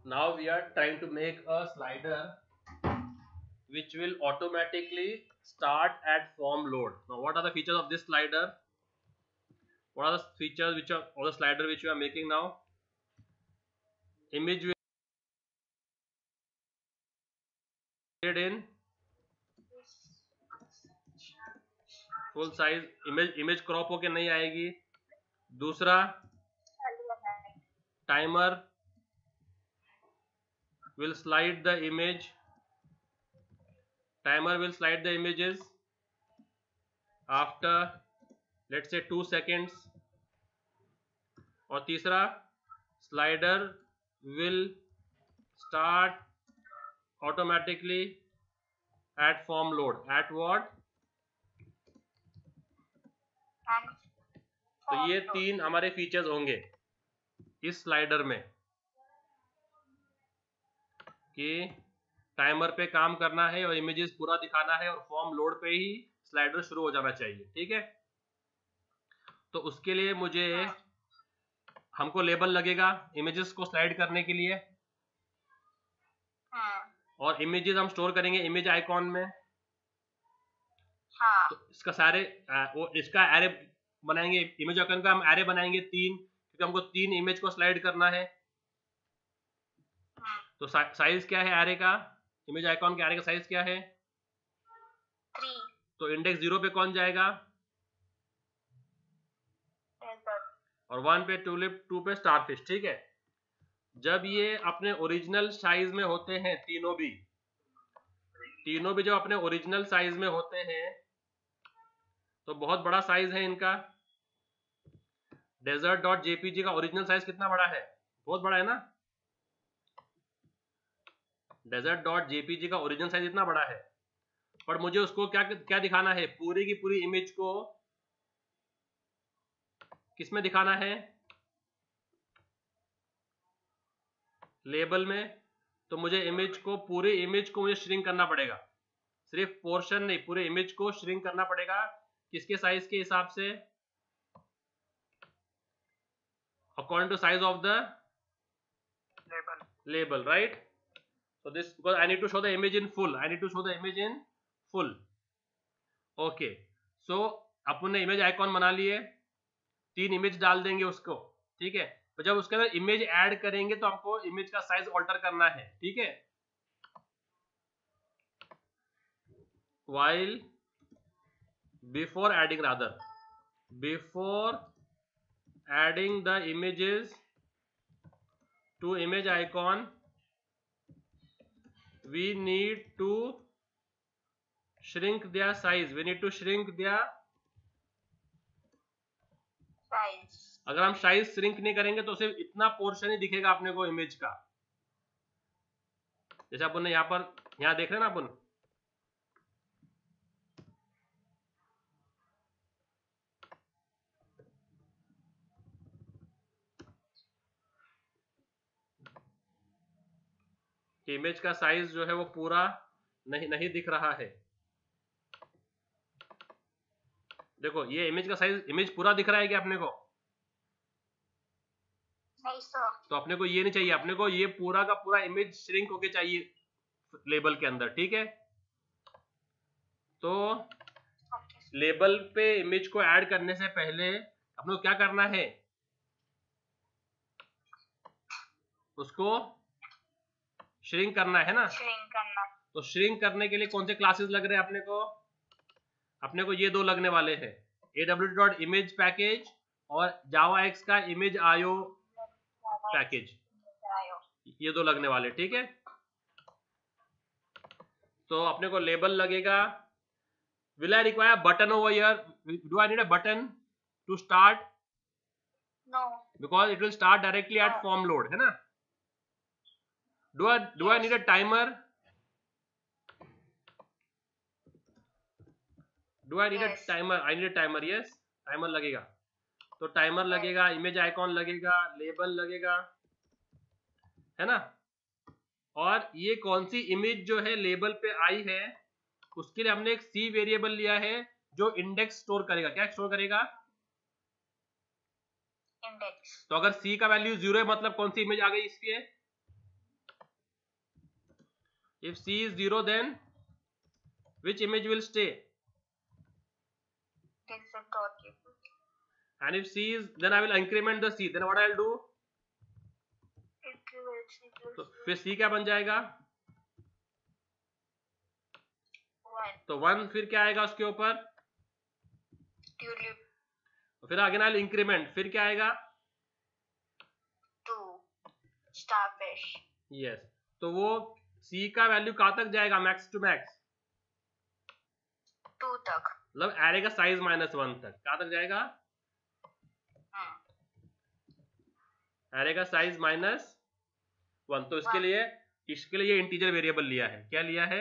Now we are trying to make a slider which will automatically start at form load. Now what are the features of this slider? What are the features which are of the slider which we are making now? Image will be in full size. Image crop होके नहीं आएगी. दूसरा, timer will slide the image. Timer will slide the images after let's say 2 seconds. और तीसरा, slider will start automatically at form load. At what? तो ये 3 हमारे features होंगे इस स्लाइडर में कि टाइमर पे काम करना है और इमेजेस पूरा दिखाना है और फॉर्म लोड पे ही स्लाइडर शुरू हो जाना चाहिए. ठीक है, तो उसके लिए मुझे हमको लेबल लगेगा इमेजेस को स्लाइड करने के लिए. और इमेजेस हम स्टोर करेंगे इमेज आइकॉन में. तो इसका सारे इसका एरे बनाएंगे. इमेज आइकॉन का हम एरे बनाएंगे 3, क्योंकि हमको 3 इमेज को स्लाइड करना है. तो साइज क्या है एरे का? इमेज आइकॉन के एरे का साइज क्या है? 3. तो इंडेक्स 0 पे कौन जाएगा? और 1 पे ट्यूलिप, 2 पे स्टारफिश. ठीक है, जब ये अपने ओरिजिनल साइज में होते हैं तीनों भी जब अपने ओरिजिनल साइज में होते हैं तो बहुत बड़ा साइज है इनका. desert.jpg का ओरिजिनल साइज कितना बड़ा है? बहुत बड़ा है ना. desert.jpg का ओरिजिनल साइज इतना बड़ा है, पर मुझे उसको क्या दिखाना है? पूरी की पूरी इमेज को किसमें दिखाना है? लेबल में. तो मुझे इमेज को, पूरी इमेज को मुझे श्रिंक करना पड़ेगा. सिर्फ पोर्शन नहीं, पूरे इमेज को श्रिंक करना पड़ेगा. किसके साइज के हिसाब से? According to size of the label, right? So this, because I need to show the image in full, okay. So अपन ने इमेज आइकॉन बना लिए, 3 इमेज डाल देंगे उसको. ठीक है, तो जब उसके अंदर इमेज ऐड करेंगे तो हमको इमेज का साइज ऑल्टर करना है. ठीक है, while before adding the images to image icon, we need to shrink their size. अगर हम साइज श्रिंक नहीं करेंगे तो सिर्फ इतना पोर्शन ही दिखेगा अपने को इमेज का. जैसे अपन ने यहाँ देख रहे हैं ना अपन, इमेज का साइज जो है वो पूरा नहीं दिख रहा है. देखो ये इमेज का साइज, इमेज पूरा दिख रहा है क्या अपने को? नहीं सर. तो अपने को ये नहीं चाहिए, अपने को ये पूरा का पूरा इमेज श्रिंक होके चाहिए लेबल के अंदर. ठीक है, तो लेबल पे इमेज को ऐड करने से पहले अपने को क्या करना है? उसको श्रिंक करना है ना. तो श्रिंक करने के लिए कौन से क्लासेस लग रहे हैं अपने को? ये 2 लगने वाले हैं, aw.image पैकेज और JavaX का image IO पैकेज. ये 2 लगने वाले. ठीक है, तो अपने को लेबल लगेगा. Will I require a button over here? Do I need a button to start? No. Because it will start directly at form load, है ना. Do I need a timer? I need a timer. Yes, timer लगेगा. तो timer लगेगा, image icon लगेगा, label लगेगा, है ना. और ये कौन सी इमेज जो है लेबल पे आई है उसके लिए हमने एक सी वेरिएबल लिया है जो इंडेक्स स्टोर करेगा. क्या स्टोर करेगा? इंडेक्स. तो अगर सी का वैल्यू 0 है मतलब कौन सी इमेज आ गई इसके? If C is 0, then which image will stay? DZ.jpg. And if C is, then I will increment the C. Then what I'll do? तो फिर C क्या बन जाएगा? 1. तो 1 फिर क्या आएगा उसके ऊपर? Tulip. फिर आगे ना इंक्रीमेंट, फिर क्या आएगा? 2. Starfish. यस, तो वो C का वैल्यू कहाँ तक जाएगा? मैक्स टू मैक्स 2 तक, मतलब एरे का साइज -1 तक। कहाँ तक जाएगा? एरे का साइज -1। तो इसके लिए ये इंटीजर वेरिएबल लिया है। क्या लिया है?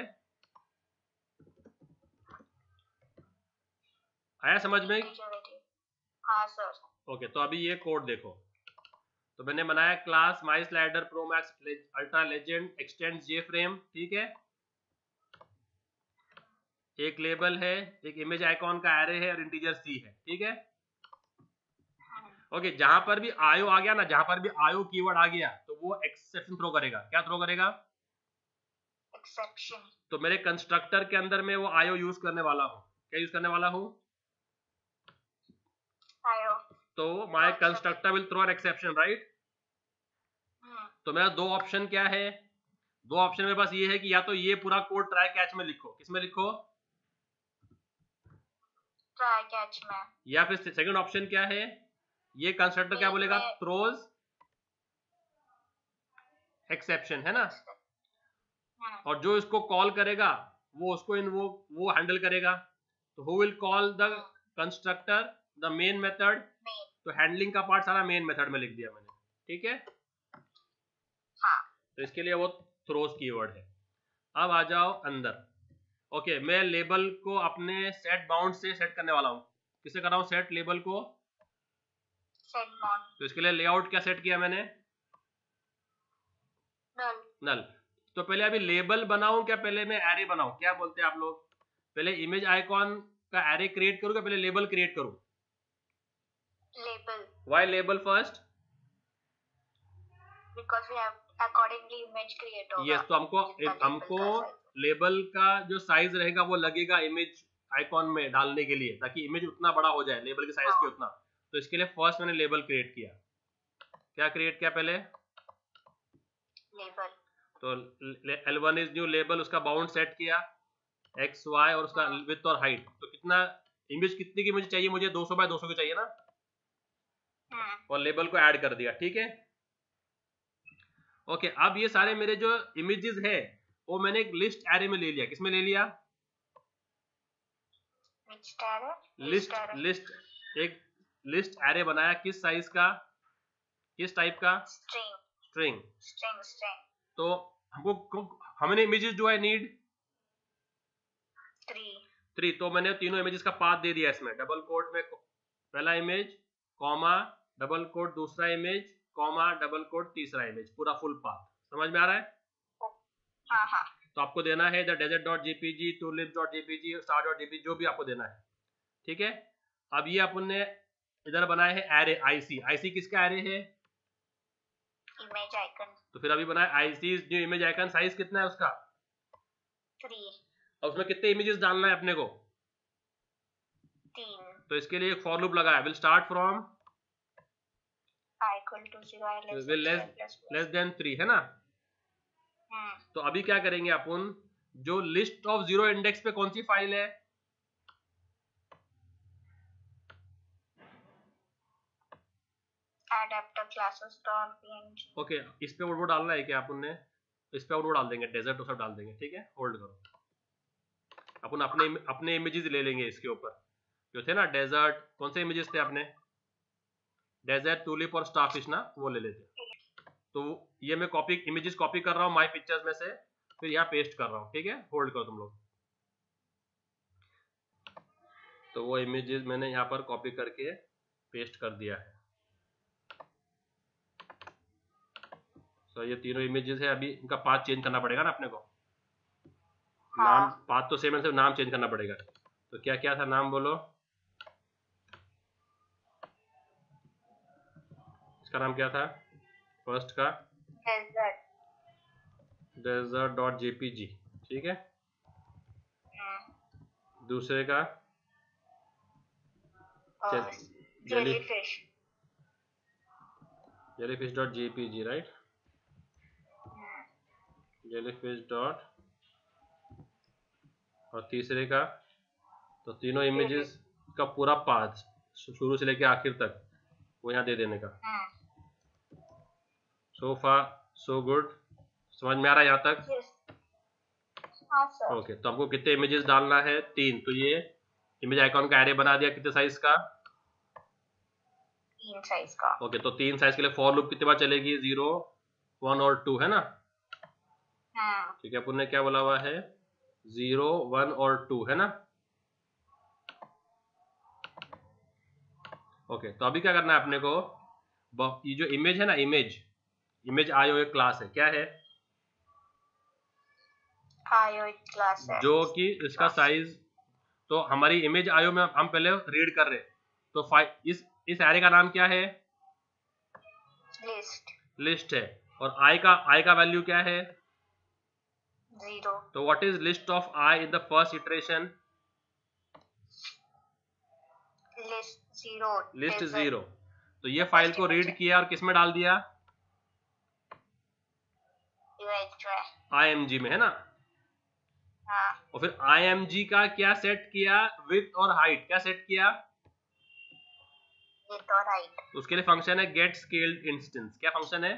आया समझ में? हाँ सर। ओके, तो अभी ये कोड देखो। तो मैंने बनाया class my slider pro max ultra legend x tends J frame, ठीक है। एक लेबल है, एक इमेज आइकॉन का एरे है और इंटीजर सी है, ठीक है। ओके, जहां पर भी आयो आ गया ना, जहां पर भी आयो कीवर्ड आ गया तो वो एक्सेप्शन थ्रो करेगा। क्या थ्रो करेगा? एक्सेप्शन। तो मेरे कंस्ट्रक्टर के अंदर में वो आयो यूज करने वाला हूँ। क्या यूज करने वाला हूँ? आयो। तो my constructor will throw an exception, right. तो मेरा दो ऑप्शन क्या है? दो ऑप्शन मेरे पास ये है कि या तो ये पूरा कोड ट्राई कैच में लिखो। किसमें लिखो? ट्राई कैच में। या फिर सेकंड ऑप्शन क्या है? ये कंस्ट्रक्टर क्या बोलेगा? थ्रोज एक्सेप्शन, है ना। और जो इसको कॉल करेगा वो उसको वो हैंडल करेगा। तो who will call the constructor? The main method. तो हैंडलिंग का पार्ट सारा मेन मेथड में लिख दिया मैंने, ठीक है। हाँ। तो इसके लिए वो थ्रोज कीवर्ड है। अब आ जाओ अंदर। ओके, मैं लेबल को अपने सेट बाउंड से सेट करने वाला हूं। किसे कर रहा हूं सेट? लेबल को सेट बाउंड। तो इसके लिए लेआउट क्या सेट किया मैंने? नल। तो पहले अभी लेबल बनाऊं क्या पहले मैं एरे बनाऊं? क्या बोलते हैं आप लोग? पहले इमेज आइकॉन का एरे क्रिएट करूं क्या पहले लेबल क्रिएट करूं? Label. Why label first? Because we have accordingly image create होगा। यस, तो हमको लेबल का जो साइज रहेगा वो लगेगा इमेज आइकॉन में डालने के लिए, ताकि इमेज उतना बड़ा हो जाए लेबल के साइज के उतना। तो इसके लिए फर्स्ट मैंने लेबल क्रिएट किया। क्या क्रिएट किया पहले? लेबल। तो L1 इज न्यू लेबल, उसका बाउंड सेट किया एक्स वाई और उसका विड्थ और हाइट। तो कितना इमेज कितनी की मुझे चाहिए? मुझे 200 बाय 200 की चाहिए ना। और लेबल को ऐड कर दिया, ठीक है। ओके, अब ये सारे मेरे जो इमेजेस है वो मैंने एक लिस्ट एरे में ले लिया। किसमें ले लिया? लिस्ट एक लिस्ट एरे बनाया। किस साइज का? किस टाइप का? स्ट्रिंग। तो हमको how many images do I need? 3। तो मैंने तीनों इमेजेस का पाथ दे दिया इसमें। डबल कोट में पहला इमेज, कॉमा, डबल कोट दूसरा इमेज, कॉमा, डबल कोट तीसरा इमेज, पूरा फुल पाथ। समझ में आ रहा है? हाँ हाँ। तो आपको देना है द desert.jpg, tulip.jpg, star.jpg, जो भी आपको देना है, ठीक है। अब ये अपन ने इधर बनाए हैं एरे आईसी। आईसी किसका एरे है? Image icon. तो फिर अभी बनाया IC new image icon. Size कितना है उसका? 3। और उसमें कितने इमेजेस डालना है अपने को? 3। तो इसके लिए एक फॉर लूप लगाया। Will start from i equal to 0 less than 3, है ना। तो अभी क्या करेंगे अपन? जो लिस्ट ऑफ जीरो इंडेक्स पे कौन सी फाइल है? adapter classes.png। ओके, इस पे वो डालना है क्या अपन ने? इस पे वो डाल देंगे, डेजर्ट तो सब डाल देंगे, ठीक है। होल्ड करो, अपन अपने इमेजेस ले लेंगे इसके ऊपर जो थे ना डेजर्ट। कौन से इमेजेस थे अपने? डेजर्ट, टूलिप और स्टारफिश ना, वो ले लेते। तो ये मैं इमेजेस कॉपी कर रहा हूँ माई पिक्चर्स में से, फिर यहाँ पेस्ट कर रहा हूँ, ठीक है। होल्ड करो तुम लोग। तो वो इमेजेस मैंने यहाँ पर कॉपी करके पेस्ट कर दिया है। तो ये तीनों इमेजेस है। अभी इनका पाथ चेंज करना पड़ेगा ना अपने को। नाम पाथ तो सेम है, सिर्फ नाम चेंज करना पड़ेगा। तो क्या क्या था नाम बोलो? इसका नाम क्या था फर्स्ट का? desert.jpg, ठीक है। दूसरे का jellyfish.jpg, राइट, jellyfish डॉट, और तीसरे का, तो तीनों इमेजेस का पूरा पाथ शुरू से लेके आखिर तक वो यहाँ दे देने का। सो फार सो गुड, समझ में आ रहा है यहाँ तक? ओके, तो हमको कितने इमेजेस डालना है? 3। तो ये इमेज आइकॉन का एरे बना दिया, कितने साइज का? 3 साइज का। ओके, तो 3 साइज के लिए फॉर लूप कितने बार चलेगी? 0, 1 और 2, है ना? ठीक है, अपन ने क्या बोला हुआ है? 0, 1 और 2, है ना? ओके, तो अभी क्या करना है अपने को? ये जो इमेज है ना, इमेज आयो एक क्लास है, क्या है? आयो एक क्लास है, जो कि इसका साइज, तो हमारी इमेज आयो में हम पहले रीड कर रहे हैं, तो इस एरे का नाम क्या है? लिस्ट है। और आई का वैल्यू क्या है? 0। तो what is list of I in the first iteration? List 0। तो ये फाइल को रीड किया और किस में डाल दिया? IMG में, है ना? हाँ। और फिर IMG का क्या सेट किया? विड्थ और हाइट। क्या सेट किया? विड्थ और हाइट। उसके लिए फंक्शन है गेट स्केल्ड इंस्टेंस। क्या फंक्शन है?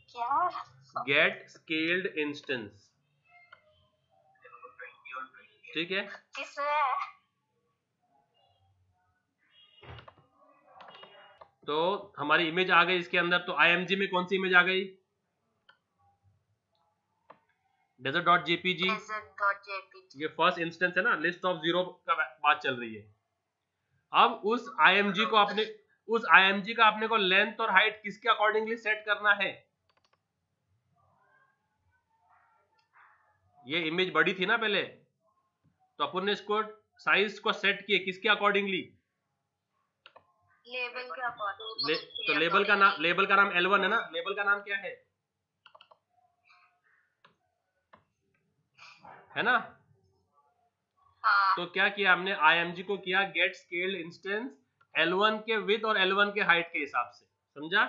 क्या? गेट स्केल्ड इंस्टेंस, ठीक है। तो हमारी इमेज आ गई इसके अंदर। तो IMG में कौन सी इमेज आ गई? desert.jpg। ये फर्स्ट इंस्टेंस है ना, लिस्ट ऑफ 0 का बात चल रही है। अब उस IMG का अपने को लेंथ और हाइट किसके अकॉर्डिंगली सेट करना है? ये इमेज बड़ी थी ना पहले, तो अपन ने इसको साइज को सेट किए किसके अकॉर्डिंगली? लेबल के अकॉर्डिंग। तो लेबल का नाम L1 है ना? लेबल का नाम क्या है ना? हाँ। तो क्या किया हमने? IMG को किया गेट स्केल्ड इंस्टेंस L1 के विड्थ और L1 के हाइट के हिसाब से, समझा?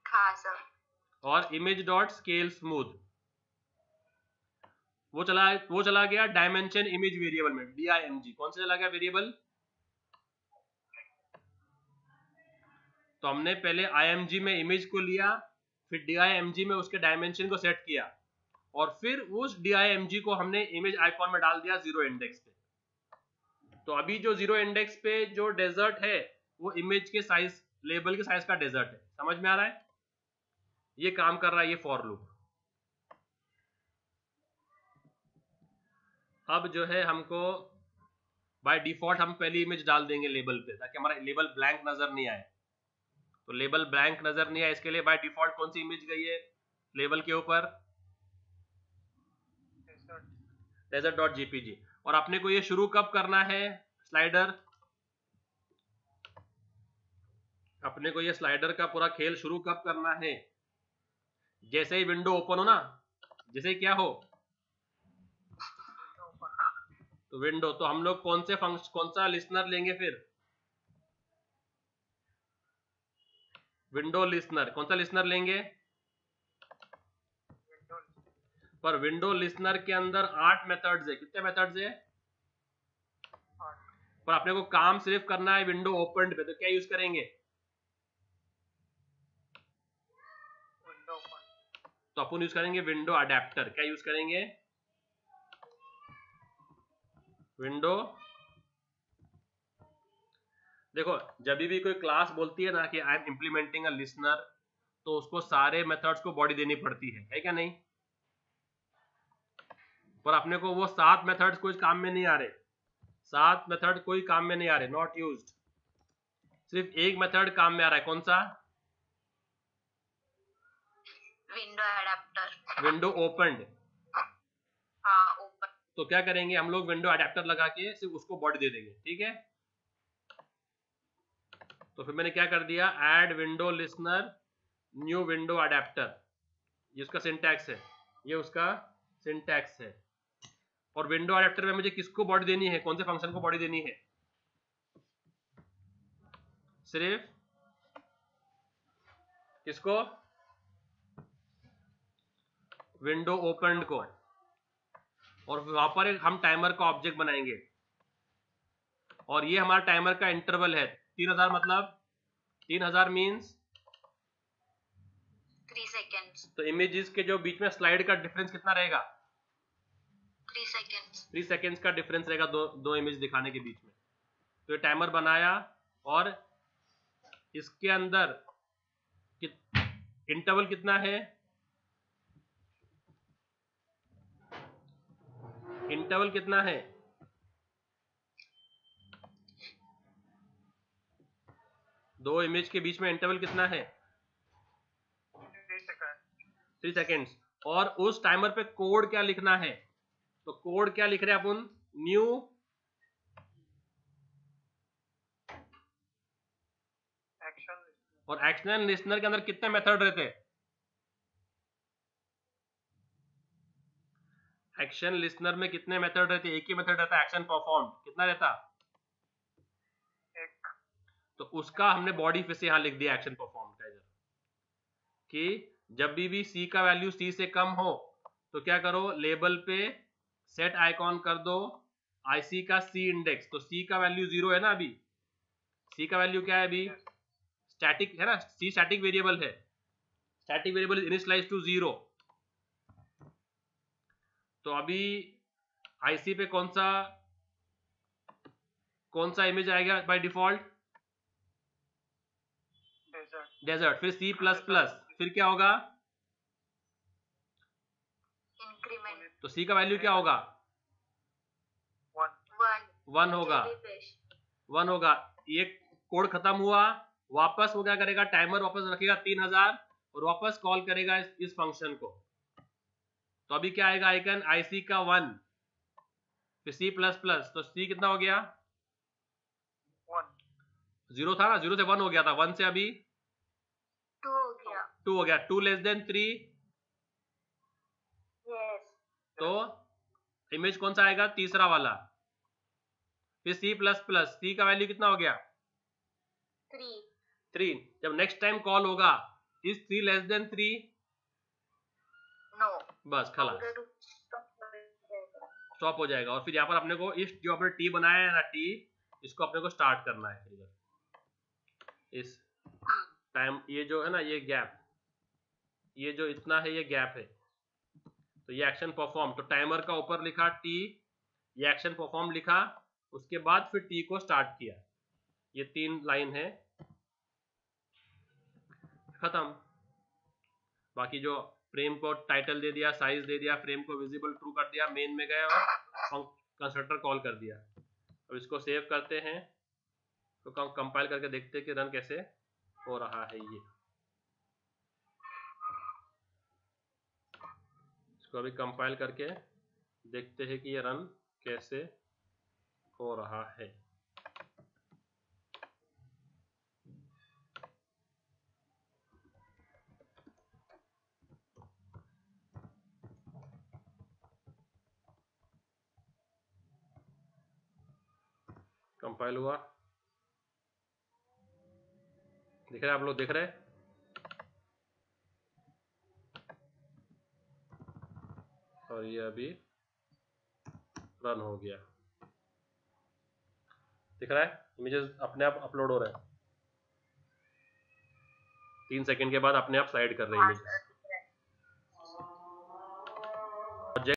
हाँ सर। और इमेज डॉट स्केल स्मूथ वो चला गया डायमेंशन इमेज वेरिएबल में, DIMG। कौन सा चला गया वेरिएबल? तो हमने पहले IMG में इमेज को लिया, फिर DIMG में उसके डायमेंशन को सेट किया, और फिर उस DIMG को हमने इमेज आइकॉन में डाल दिया 0 इंडेक्स पे। तो अभी जो 0 इंडेक्स पे जो डेजर्ट है वो इमेज के साइज, लेबल के साइज का डेजर्ट है। समझ में आ रहा है? ये काम कर रहा है ये फॉर लूप। अब जो है हमको बाय डिफॉल्ट हम पहली इमेज डाल देंगे लेबल पे, ताकि हमारा लेबल ब्लैंक नजर नहीं आए। तो लेबल ब्लैंक नजर नहीं आए इसके लिए बाय डिफॉल्ट कौन सी इमेज गई है लेबल के ऊपर? desert.jpg। और अपने को ये शुरू कब करना है स्लाइडर? अपने को ये स्लाइडर का पूरा खेल शुरू कब करना है? जैसे ही विंडो ओपन हो ना, जैसे ही क्या हो, तो विंडो, तो हम लोग कौन सा लिसनर लेंगे फिर? Window listener. कौन सा लिसनर लेंगे? पर विंडो लिसनर के अंदर 8 मेथड्स है। कितने मेथड्स है? पर अपने को काम सिर्फ करना है विंडो ओपन पे, तो क्या यूज करेंगे? तो अपन यूज करेंगे विंडो अडेप्टर। क्या यूज करेंगे? विंडो। देखो, जब भी कोई क्लास बोलती है ना कि I am implementing a listener, तो उसको सारे मेथड्स को बॉडी देनी पड़ती है क्या नहीं? पर अपने को वो 7 मेथड्स कोई काम में नहीं आ रहे। 7 मेथड कोई काम में नहीं आ रहे, नॉट यूज्ड। सिर्फ एक मेथड काम में आ रहा है, कौन सा? Window adapter. Window opened. हाँ, ओपन। तो क्या करेंगे हम लोग? विंडो अडेप्टर लगा के सिर्फ उसको बॉडी दे देंगे, ठीक है? तो फिर मैंने क्या कर दिया, add window listener new window adapter, ये उसका सिंटैक्स है, ये उसका सिंटैक्स है। और विंडो अडेप्टर में मुझे किसको बॉडी देनी है, कौन से फंक्शन को बॉडी देनी है, सिर्फ किसको, विंडो ओपन को। और वहां पर हम टाइमर का ऑब्जेक्ट बनाएंगे, और ये हमारा टाइमर का इंटरवल है 3000, मतलब 3000 मींस 3 सेकेंड्स। तो इमेजेस के जो बीच में स्लाइड का डिफरेंस कितना रहेगा, 3 सेकेंड्स। 3 सेकेंड्स का डिफरेंस रहेगा दो इमेज दिखाने के बीच में। तो ये टाइमर बनाया, और इसके अंदर इंटरवल कितना है, इंटरवल कितना है, दो इमेज के बीच में इंटरवल कितना है, 3 सेकेंड्स। और उस टाइमर पे कोड क्या लिखना है, तो कोड क्या लिख रहे हैं अपन, न्यू एक्शन। और एक्शन लिसनर के अंदर कितने मेथड रहते हैं, एक्शन लिसनर में कितने मेथड रहते हैं, एक ही मेथड रहता है, एक्शन परफॉर्म कितना रहता, एक। तो उसका हमने बॉडी फिर से यहां लिख दिया एक्शन परफॉर्म का इधर, कि जब भी सी का वैल्यू सी से कम हो तो क्या करो, लेबल पे सेट आइकॉन कर दो आईसी का सी इंडेक्स। तो सी का वैल्यू 0 है ना, अभी सी का वैल्यू क्या है, अभी स्टैटिक है ना, सी स्टैटिक वेरिएबल है, static variable is initialised to 0। तो अभी आईसी पे कौन सा इमेज आएगा बाय डिफॉल्ट, डेजर्ट। फिर सी प्लस प्लस, फिर क्या होगा, इंक्रीमेंट। तो सी का वैल्यू क्या होगा, 1 होगा, 1 होगा। ये कोड खत्म हुआ, वापस वो क्या करेगा, टाइमर वापस रखेगा 3000 और वापस कॉल करेगा इस फंक्शन को। तो अभी क्या आएगा आइकन, आईसी का 1, फिर सी प्लस प्लस, तो सी कितना हो गया, 0 था ना, 0 से 1 हो गया था, 1 से अभी 2 हो गया, 2 हो गया, 2 लेस देन 3, यस। तो इमेज कौन सा आएगा, तीसरा वाला। फिर सी प्लस प्लस, सी का वैल्यू कितना हो गया, 3। जब नेक्स्ट टाइम कॉल होगा, इज 3 लेस देन 3, नो, बस खलास, स्टॉप हो जाएगा। और फिर यहाँ पर अपने को इस जो अपने टी बनाया है ना, टी, इसको अपने को स्टार्ट करना है इधर इस टाइम, ये जो है ना, ये गैप, ये जो इतना है, ये गैप है, तो ये एक्शन परफॉर्म, तो टाइमर का ऊपर लिखा टी, ये एक्शन परफॉर्म लिखा, उसके बाद फिर टी को स्टार्ट किया, ये 3 लाइन है, खत्म। बाकी जो फ्रेम को टाइटल दे दिया, साइज दे दिया, फ्रेम को विजिबल ट्रू कर दिया, मेन में गए और कंस्ट्रक्टर कॉल कर दिया। अब इसको सेव करते हैं, तो कंपाइल करके देखते हैं कि रन कैसे हो रहा है। ये इसको अभी कंपाइल करके देखते हैं कि ये रन कैसे हो रहा है। कंपाइल हुआ, दिख रहा है, आप लोग देख रहे हैं, और ये अभी रन हो गया, दिख रहा है, इमेजेस अपने आप अपलोड हो रहे हैं, 3 सेकंड के बाद अपने आप स्लाइड कर रहे हैं इमेजेस।